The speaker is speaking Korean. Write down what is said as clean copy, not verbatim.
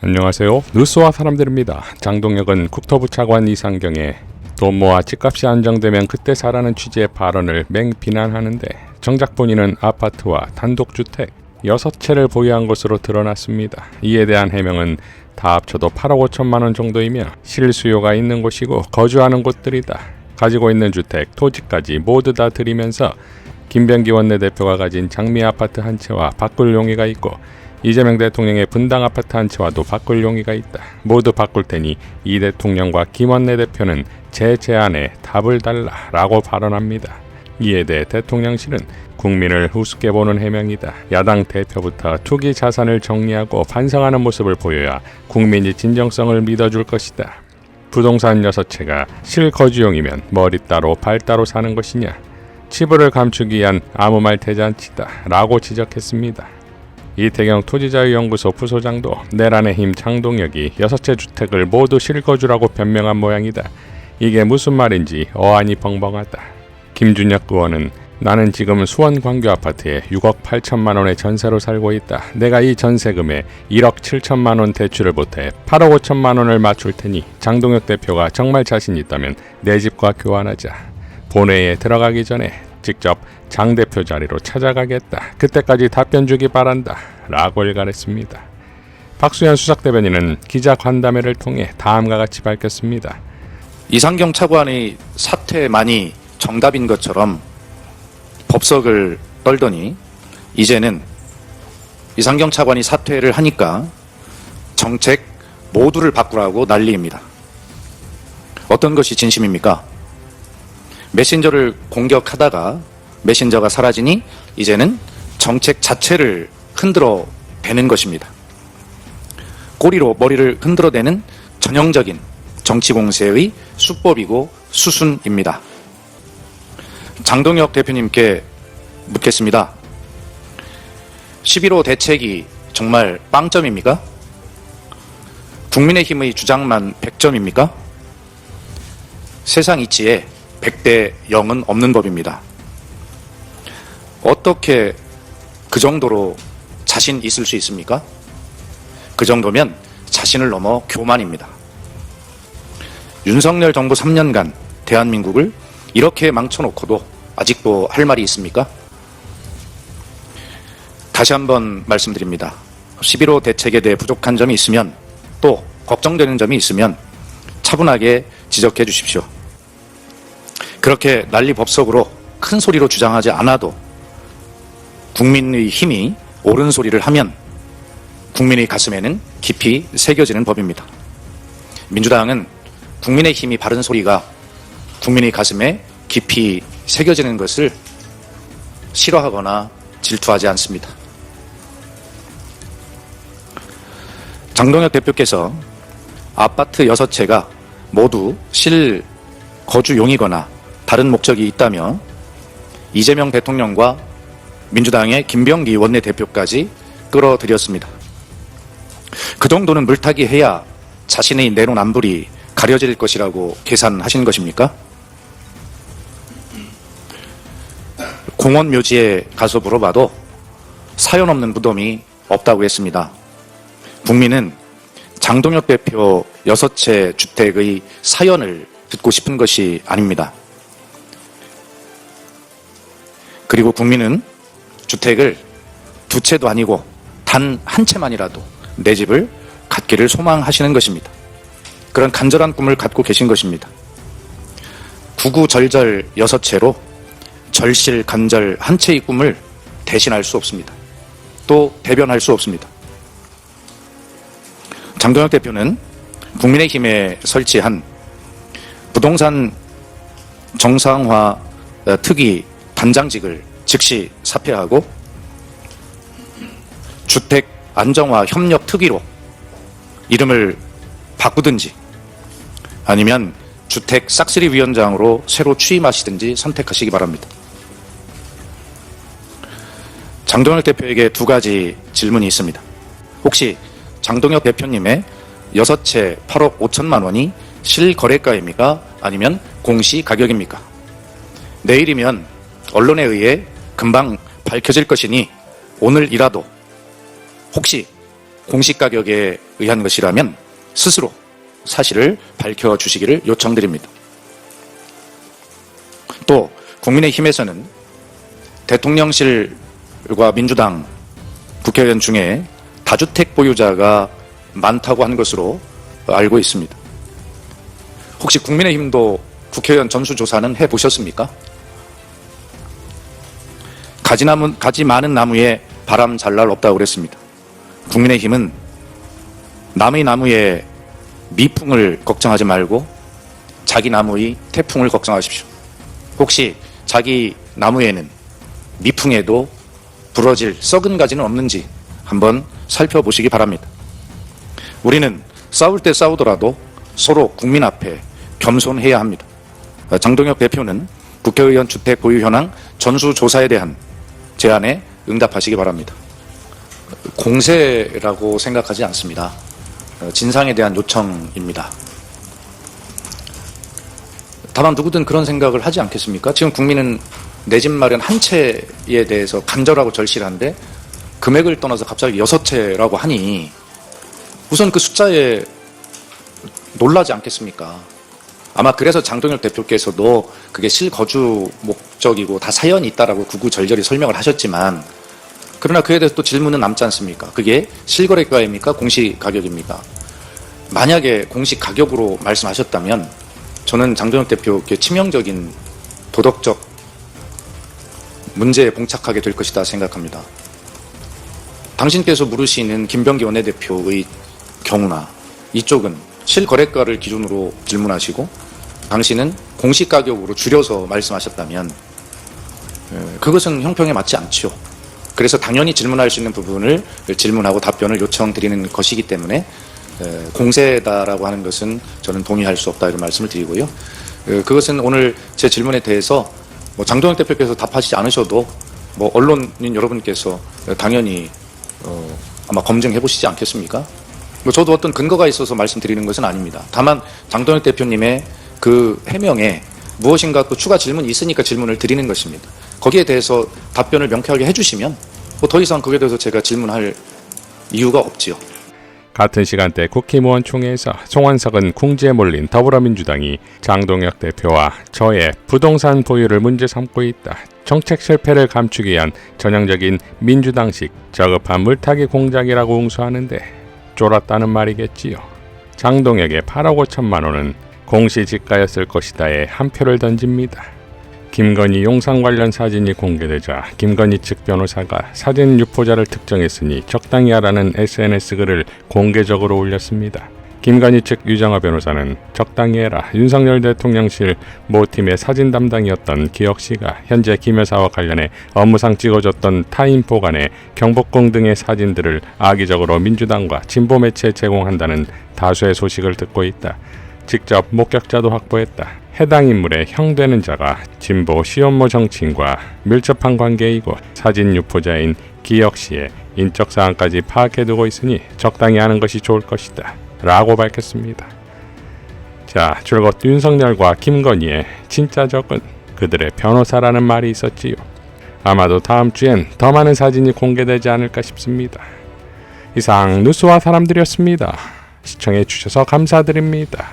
안녕하세요. 뉴스와 사람들입니다. 장동혁은 국토부 차관 이상경의 돈 모아 집값이 안정되면 그때 사라는 취지의 발언을 맹비난하는데 정작 본인은 아파트와 단독주택 6채를 보유한 것으로 드러났습니다. 이에 대한 해명은 다 합쳐도 8억 5천만 원 정도이며 실수요가 있는 곳이고 거주하는 곳들이다. 가지고 있는 주택, 토지까지 모두 다 들이면서 김병기 원내대표가 가진 장미 아파트 한 채와 바꿀 용의가 있고 이재명 대통령의 분당 아파트 한 채와도 바꿀 용의가 있다. 모두 바꿀 테니 이 대통령과 김 원내대표는 제 제안에 답을 달라라고 발언합니다. 이에 대해 대통령실은 국민을 우습게 보는 해명이다. 야당 대표부터 투기 자산을 정리하고 반성하는 모습을 보여야 국민이 진정성을 믿어줄 것이다. 부동산 6채가 실거주용이면 머리 따로 발 따로 사는 것이냐. 치부를 감추기 위한 아무 말 대잔치다 라고 지적했습니다. 이태경 토지자유연구소 부소장도 내란의 힘 장동혁이 6채 주택을 모두 실거주라고 변명한 모양이다. 이게 무슨 말인지 어안이 벙벙하다. 김준혁 의원은 나는 지금 수원 광교 아파트에 6억 8천만 원의 전세로 살고 있다. 내가 이 전세금에 1억 7천만 원 대출을 보태 8억 5천만 원을 맞출 테니 장동혁 대표가 정말 자신 있다면 내 집과 교환하자. 본회의에 들어가기 전에 직접 장 대표 자리로 찾아가겠다. 그때까지 답변 주기 바란다. 라고 일갈했습니다. 박수현 수석대변인은 기자 간담회를 통해 다음과 같이 밝혔습니다. 이상경 차관의 사퇴만이 정답인 것처럼 법석을 떨더니 이제는 이상경 차관이 사퇴를 하니까 정책 모두를 바꾸라고 난리입니다. 어떤 것이 진심입니까? 메신저를 공격하다가 메신저가 사라지니 이제는 정책 자체를 흔들어 대는 것입니다. 꼬리로 머리를 흔들어 대는 전형적인 정치 공세의 수법이고 수순입니다. 장동혁 대표님께 묻겠습니다. 11호 대책이 정말 빵점입니까? 국민의힘의 주장만 100점입니까? 세상 이치에 100대 0은 없는 법입니다. 어떻게 그 정도로 자신 있을 수 있습니까? 그 정도면 자신을 넘어 교만입니다. 윤석열 정부 3년간 대한민국을 이렇게 망쳐놓고도 아직도 할 말이 있습니까? 다시 한번 말씀드립니다. 11호 대책에 대해 부족한 점이 있으면 또 걱정되는 점이 있으면 차분하게 지적해 주십시오. 그렇게 난리 법석으로 큰 소리로 주장하지 않아도 국민의 힘이 옳은 소리를 하면 국민의 가슴에는 깊이 새겨지는 법입니다. 민주당은 국민의 힘이 바른 소리가 국민의 가슴에 깊이 새겨지는 것을 싫어하거나 질투하지 않습니다. 장동혁 대표께서 아파트 6채가 모두 실거주용이거나 다른 목적이 있다며 이재명 대통령과 민주당의 김병기 원내대표까지 끌어들였습니다. 그 정도는 물타기 해야 자신의 내로남불이 가려질 것이라고 계산하신 것입니까? 공원 묘지에 가서 물어봐도 사연 없는 무덤이 없다고 했습니다. 국민은 장동혁 대표 6채 주택의 사연을 듣고 싶은 것이 아닙니다. 그리고 국민은 주택을 2채도 아니고 단 한 채만이라도 내 집을 갖기를 소망하시는 것입니다. 그런 간절한 꿈을 갖고 계신 것입니다. 구구절절 6채로 절실 간절 한 채의 꿈을 대신할 수 없습니다. 또 대변할 수 없습니다. 장동혁 대표는 국민의힘에 설치한 부동산 정상화 특위 단장직을 즉시 사퇴하고 주택 안정화 협력 특위로 이름을 바꾸든지 아니면 주택 싹쓸이 위원장으로 새로 취임하시든지 선택하시기 바랍니다. 장동혁 대표에게 2가지 질문이 있습니다. 혹시 장동혁 대표님의 6채 8억 5천만 원이 실거래가입니까? 아니면 공시가격입니까? 내일이면 언론에 의해 금방 밝혀질 것이니 오늘이라도 혹시 공시 가격에 의한 것이라면 스스로 사실을 밝혀주시기를 요청드립니다. 또 국민의힘에서는 대통령실과 민주당 국회의원 중에 다주택 보유자가 많다고 한 것으로 알고 있습니다. 혹시 국민의힘도 국회의원 전수조사는 해보셨습니까? 가지 많은 나무에 바람 잘 날 없다고 그랬습니다. 국민의힘은 남의 나무에 미풍을 걱정하지 말고 자기 나무의 태풍을 걱정하십시오. 혹시 자기 나무에는 미풍에도 부러질 썩은 가지는 없는지 한번 살펴보시기 바랍니다. 우리는 싸울 때 싸우더라도 서로 국민 앞에 겸손해야 합니다. 장동혁 대표는 국회의원 주택 보유 현황 전수조사에 대한 제안에 응답하시기 바랍니다. 공세라고 생각하지 않습니다. 진상에 대한 요청입니다. 다만 누구든 그런 생각을 하지 않겠습니까? 지금 국민은 내 집 마련 한 채에 대해서 간절하고 절실한데 금액을 떠나서 갑자기 6채라고 하니 우선 그 숫자에 놀라지 않겠습니까? 아마 그래서 장동혁 대표께서도 그게 실거주 목적이고 다 사연이 있다라고 구구절절히 설명을 하셨지만, 그러나 그에 대해서 또 질문은 남지 않습니까? 그게 실거래가입니까? 공시가격입니까? 만약에 공시가격으로 말씀하셨다면 저는 장동혁 대표께 치명적인 도덕적 문제에 봉착하게 될 것이다 생각합니다. 당신께서 물으시는 김병기 원내대표의 경우나 이쪽은 실거래가를 기준으로 질문하시고 당신은 공시가격으로 줄여서 말씀하셨다면 그것은 형평에 맞지 않죠. 그래서 당연히 질문할 수 있는 부분을 질문하고 답변을 요청드리는 것이기 때문에 공세다라고 하는 것은 저는 동의할 수 없다 이런 말씀을 드리고요. 그것은 오늘 제 질문에 대해서 장동혁 대표께서 답하시지 않으셔도 언론인 여러분께서 당연히 아마 검증해 보시지 않겠습니까? 저도 어떤 근거가 있어서 말씀드리는 것은 아닙니다. 다만 장동혁 대표님의 그 해명에 무엇인가 또 추가 질문이 있으니까 질문을 드리는 것입니다. 거기에 대해서 답변을 명쾌하게 해주시면 더 이상 거기에 대해서 제가 질문할 이유가 없지요. 같은 시간대 국힘의원 총회에서 송원석은 궁지에 몰린 더불어민주당이 장동혁 대표와 저의 부동산 보유를 문제 삼고 있다. 정책 실패를 감추기 위한 전형적인 민주당식 저급한 물타기 공작이라고 웅수하는데 쫄았다는 말이겠지요. 장동혁의 8억 5천만 원은 공시지가였을 것이다에 한 표를 던집니다. 김건희 용산 관련 사진이 공개되자 김건희 측 변호사가 사진 유포자를 특정했으니 적당히 하라는 SNS 글을 공개적으로 올렸습니다. 김건희 측 유정화 변호사는 적당히 해라. 윤석열 대통령실 모 팀의 사진 담당이었던 기혁 씨가 현재 김 여사와 관련해 업무상 찍어줬던 타인포간의 경복궁 등의 사진들을 악의적으로 민주당과 진보 매체에 제공한다는 다수의 소식을 듣고 있다. 직접 목격자도 확보했다. 해당 인물의 형 되는 자가 진보 시온모 정치인과 밀접한 관계이고 사진 유포자인 기혁 씨의 인적 사항까지 파악해두고 있으니 적당히 하는 것이 좋을 것이다 라고 밝혔습니다. 자, 줄곧 윤석열과 김건희의 진짜 적은 그들의 변호사라는 말이 있었지요. 아마도 다음 주엔 더 많은 사진이 공개되지 않을까 싶습니다. 이상 뉴스와 사람들이었습니다. 시청해 주셔서 감사드립니다.